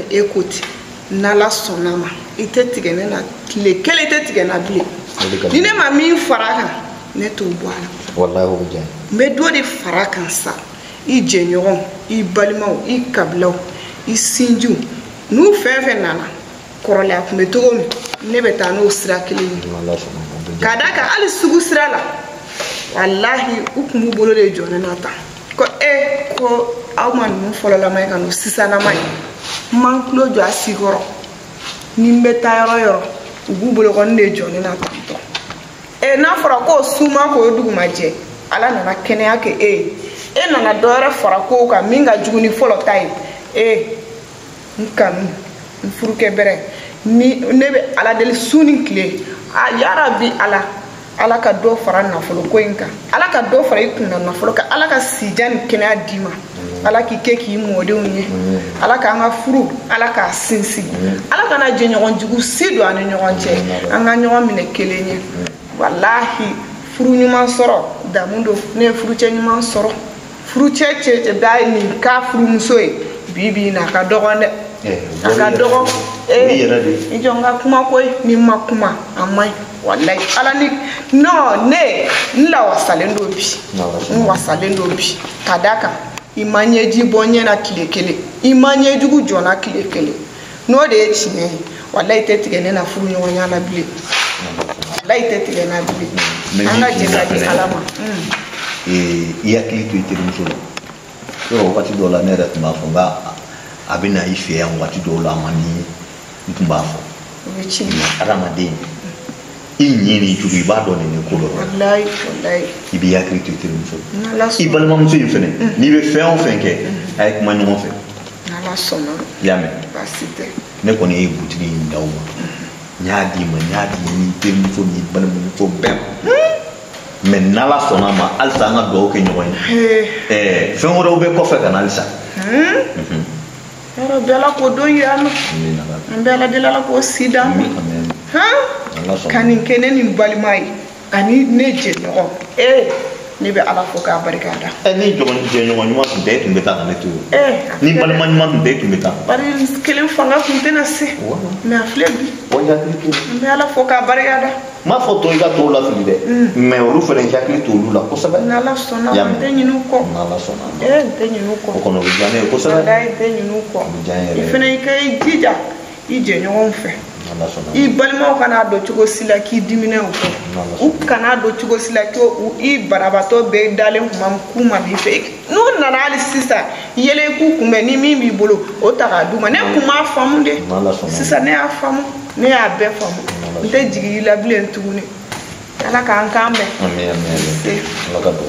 Écoute, n'ala sonama, ite tigene na kile kele ite tigene na bile. Nine ma mi faraka ne to boala. Wallahi ho jan. Me do de faraka sa. I jenyoron, I balimaw, I kablaw, I sinju. Nu fefe nana. Korole akume togo mi. Ne beta no sira kele ni. Kadaka ali sugu sira la. Wallahi ukumu bolo de jone nata. Ko ko awman mu folo la may kanu sisa na may. Man klo jo asigoro nimbe tayoro yoro ugubulo ko ne joni na tanto na fara ko suma ko duguma je ala na kene yake na dore fara ko ka minga juguni folo tay nkanu mfuruke bere ni nebe ala del suni kle ya rabbi ala ka do fara na folo ko inka ala ka do fara ikuna na folo ka ala ka sijan kene adima ala ki keki modeu nye ala ka nga furu ala ka sinsi ala kana je nyogon jugu sido ane nyogon che anga nyogon mine kelenye wallahi furu nyuma soro damundo ne furu che nyuma soro furu che dai ni ka furu musoe bibi na ka dogonde aka dogo ijonga kuma koy ni makuma amai wallahi ala ni no ne nla wasalendo bi kadaka imanyeji bonye na kilekele imanye jugu jona kilekele no de chine wallahi tetigene na furu nyonya na bile wallahi tetigene na bile anga jega di alama iya klitu itirimso yo wakati dola nera tumafunga abina ife ya wakati dola mani ntumbafo wichi aramadeni inyini jugu ibado ne kolo wallahi ibi ya klitu itirimso ibalma mso yifene ni be fe on fenke ay kuma nyumo fe nala sona yame basite ne ko ne butini ndawo nyaadi ni itirimso ni balma mso bem men nala sona ma alsa nga do ke nyoy fe ngoro be ko fe kana alsa yaro bela ko do yano mbela de la ko sidam kanin kene ni balimai ani neje no ni be ala fo ka barikada ni jogon je nyon ma de tumbe ta na tu ni balimai ma de tumbe ta bari kelen fanga kuntena se me aflebi wanja klitu me ala fo ka barikada ma foto iga to la fide me olu fere jakli to lu la ko sabe na la sona de nyinu ko na la sona de nyinu ko ko no bijane ko sabe de nyinu ko ifene kai jija ije nyon fe I balima kana do chugo sila ki dimine u kana do chugo sila ki I barabato be dalen kuma bi fe no nana ali sisa yele ku kumbe ni mimi bolo o taka duma ne kuma famu de sisa ne afamu ne abe famu nte jigi la bile ntuguni ala ka ankambe amen ala ka do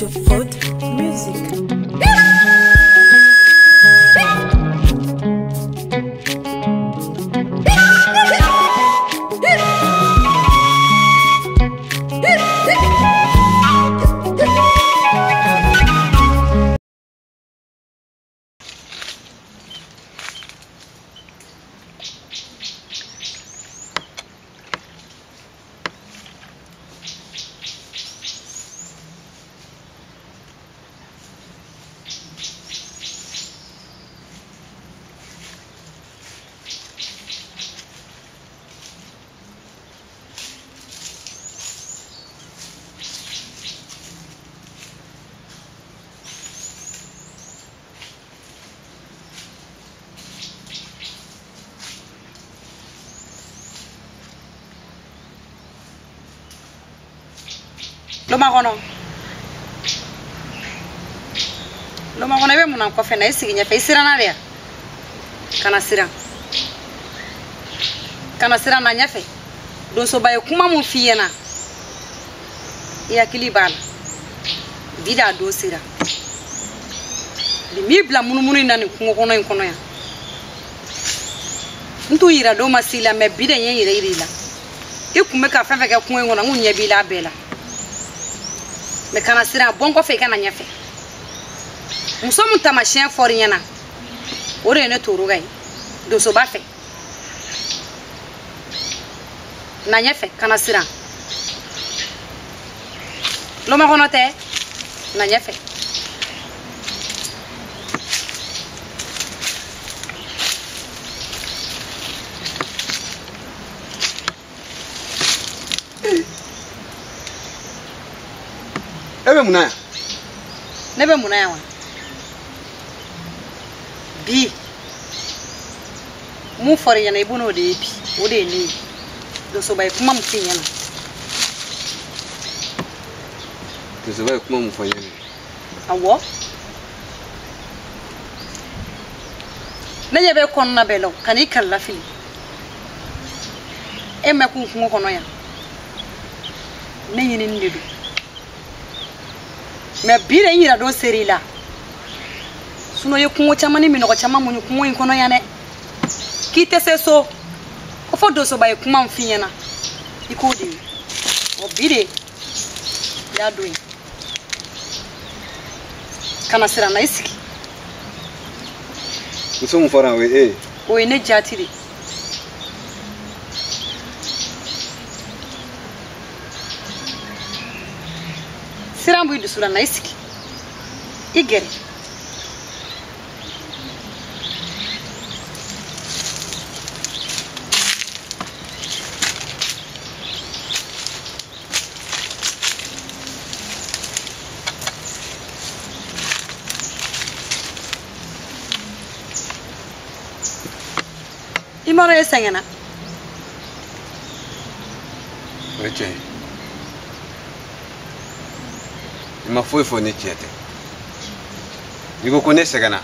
Food Music. Loma kono be mun ko fe na isigi nya fe sira na ria kana sira na nya fe do so baye kuma mun fiye na ya kilibal vida do sira di mi bla munumunu na ni kungo kono en kono ya ntu yira do masila me bide yen yira ke kuma ka fe ke kungo ngona ngunya bila bela me kana sira bonko fe kana nya fe muso mun tamasien for nyana ore ne toro gai do so ba fe na nya fe kana sira lo ma kono te na nya fe nebe munaya wa bi mu for yana ibuno de bi o de ni do so bay kuma mu tin yana do so bay kuma mu for yana awo nanye be kon na belo kani kala fi e me ku kungo kono ya nenyi ni ndedu me bire nyira do serila suno ye kungo chama ni minoko chama munyu kungo inkono yane kite seso ko fodo so baye kuma mfinyana ikodi o bire ya doing kana sira na isiki muso mfara we o ene jatiri sirambu idusura na isiki igere imaro esangena weche ma foi ne tiete digo connaisse gana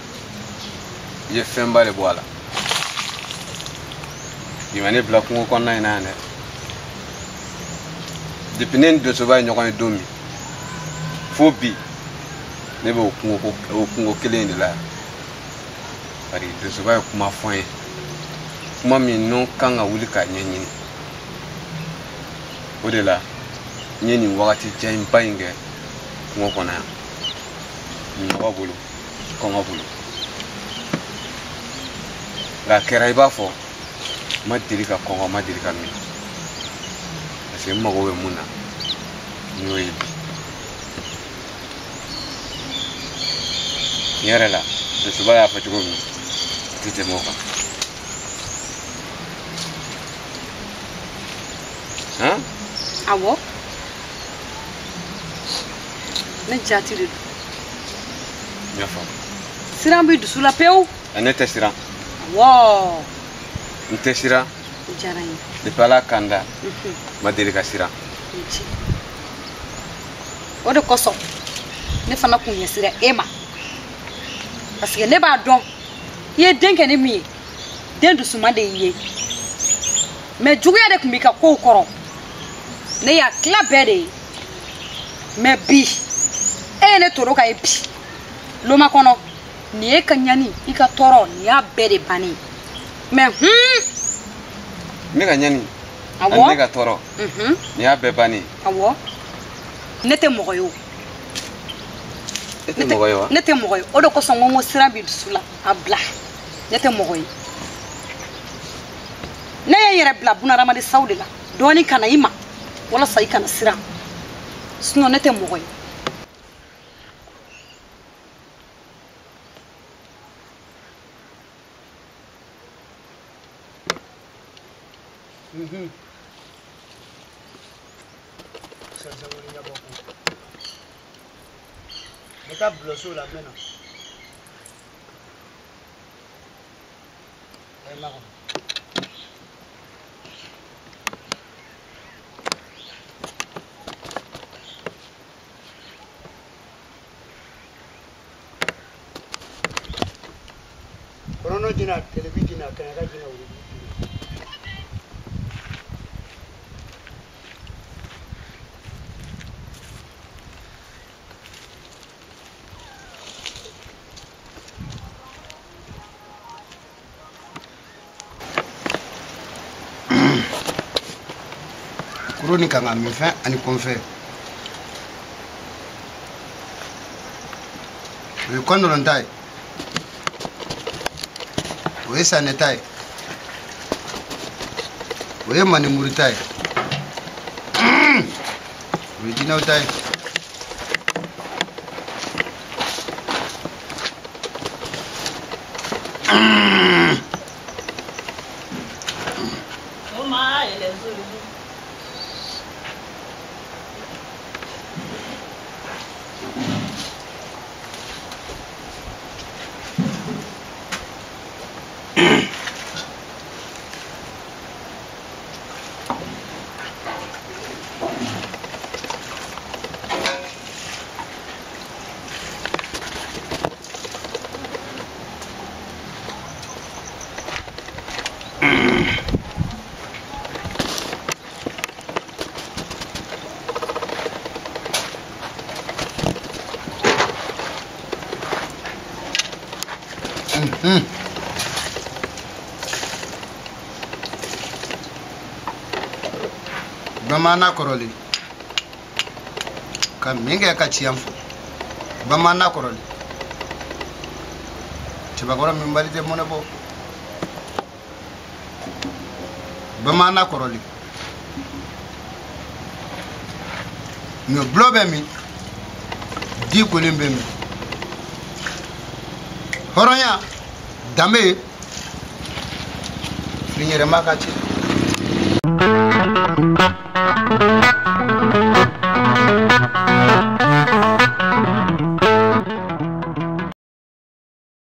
ye femba le boala imane bla ko ko na ina ne dependent de so ba nyoko domi fobi ne be okungo kele ni la ari de so ba kuma foye kuma mi no kanga wuli ka nyenyini odela nyeni wakati jaim painge ngoko na ngobulu ko ngobulu la kera iba fo madirika ko madirika mi ase mago we muna nyoyi yarela de subaya fa tugo mi tite moka ha awo ne jatiri nyafa sirambu dusula peu anete sira wow nte sira jarani de pala kanda madirika sira odo koso ne fana kunya sira ema parce que ne ba don ye denke ne mi den dusuma de ye me jugu ya de kumbika ko koro ne ya kla bede me bi ye ne toro ka ye bi loma kɔnɔ nin ye ka ɲani I ka tɔɔrɔ nin y'a bɛɛ de bannen mais ne ka ɲani awɔ ne ka tɔɔrɔ nin y'a bɛɛ bannen awɔ ne tɛ mɔgɔ ye o e tɛ mɔgɔ ye wa ne tɛ mɔgɔ ye o de kosɔn n ko siran bi dusu la a bila ne tɛ mɔgɔ ye ne ye yɛrɛ bila bunahadamaden saw de la dɔɔni kana I ma walasa I kana siran sinon ne tɛ mɔgɔ ye Meta bloso la mena. Kono jina television na kana jina uri. Kuroni kanga mifin ani konfe. We kondo lontai. We sanetai. We mani muritai. We dinautai. Bamana koroli kaminga kachiamfu bamana koroli chibagora mimbali te monebo bamana koroli mi blobe mi di kolimbe mi horonya dambe flinyere makachi